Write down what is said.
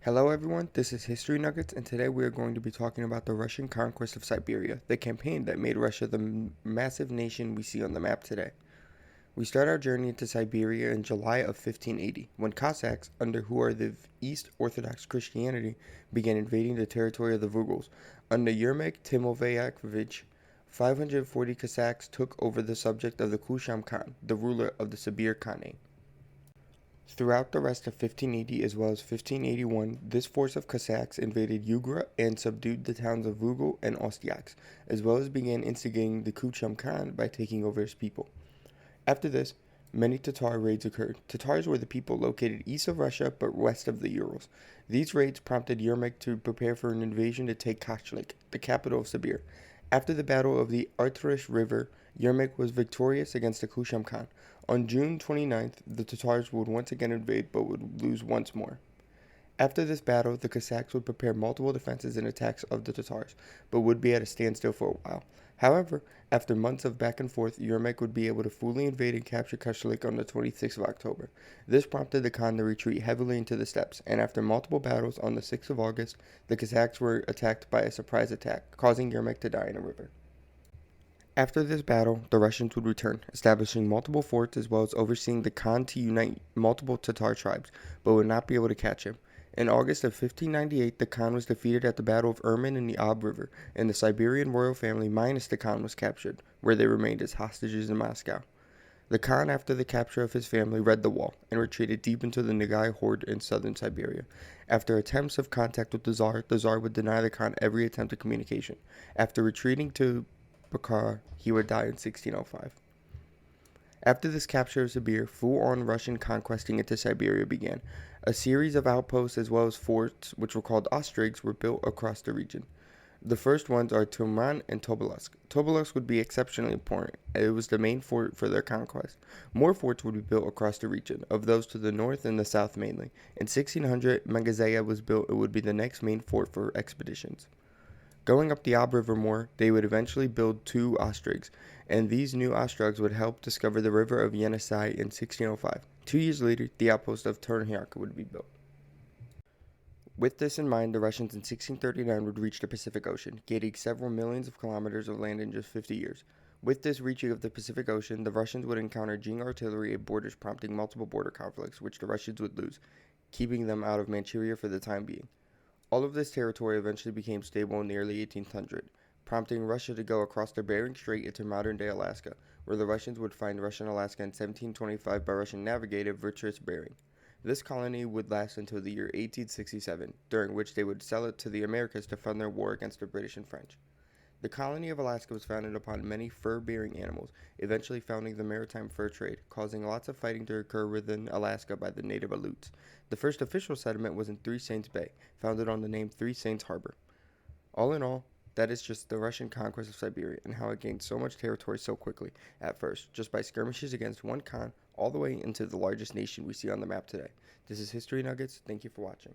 Hello everyone, this is History Nuggets, and today we are going to be talking about the Russian Conquest of Siberia, the campaign that made Russia the massive nation we see on the map today. We start our journey into Siberia in July of 1580, when Cossacks, under who are the East Orthodox Christianity, began invading the territory of the Vughals. Under Yermak Timovayakovich, 540 Cossacks took over the subject of the Kusham Khan, the ruler of the Sibir Khanate. Throughout the rest of 1580 as well as 1581, this force of Cossacks invaded Ugra and subdued the towns of Vugal and Ostyaks, as well as began instigating the Kuchum Khan by taking over his people. After this, many Tatar raids occurred. Tatars were the people located east of Russia but west of the Urals. These raids prompted Yermak to prepare for an invasion to take Kashlik, the capital of Sibir. After the Battle of the Artsakh River, Yermak was victorious against the Kushum Khan. On June 29th, the Tatars would once again invade but would lose once more. After this battle, the Cossacks would prepare multiple defenses and attacks of the Tatars, but would be at a standstill for a while. However, after months of back and forth, Yermak would be able to fully invade and capture Kashlik on the 26th of October. This prompted the Khan to retreat heavily into the steppes, and after multiple battles on the 6th of August, the Cossacks were attacked by a surprise attack, causing Yermak to die in a river. After this battle, the Russians would return, establishing multiple forts as well as overseeing the Khan to unite multiple Tatar tribes, but would not be able to catch him. In August of 1598, the Khan was defeated at the Battle of Urman in the Ob River, and the Siberian royal family minus the Khan was captured, where they remained as hostages in Moscow. The Khan, after the capture of his family, read the wall and retreated deep into the Nogai horde in southern Siberia. After attempts of contact with the Tsar would deny the Khan every attempt at communication. After retreating to Bukhara, he would die in 1605. After this capture of Sibir, full-on Russian conquesting into Siberia began. A series of outposts as well as forts, which were called ostrigs, were built across the region. The first ones are Turman and Tobolsk. Tobolsk would be exceptionally important. It was the main fort for their conquest. More forts would be built across the region, of those to the north and the south mainly. In 1600, Mangazeya was built. It would be the next main fort for expeditions. Going up the Ob River more, they would eventually build two ostrigs, and these new ostrigs would help discover the river of Yenisei in 1605. 2 years later, the outpost of Ternhyarka would be built. With this in mind, the Russians in 1639 would reach the Pacific Ocean, gaining several millions of kilometers of land in just 50 years. With this reaching of the Pacific Ocean, the Russians would encounter Jing artillery at borders, prompting multiple border conflicts, which the Russians would lose, keeping them out of Manchuria for the time being. All of this territory eventually became stable in the early 1800s, prompting Russia to go across the Bering Strait into modern-day Alaska, where the Russians would find Russian Alaska in 1725 by Russian navigator Vitus Bering. This colony would last until the year 1867, during which they would sell it to the Americas to fund their war against the British and French. The colony of Alaska was founded upon many fur-bearing animals, eventually founding the maritime fur trade, causing lots of fighting to occur within Alaska by the native Aleuts. The first official settlement was in Three Saints Bay, founded on the name Three Saints Harbor. All in all, that is just the Russian conquest of Siberia and how it gained so much territory so quickly, at first, just by skirmishes against one Khan, all the way into the largest nation we see on the map today. This is History Nuggets. Thank you for watching.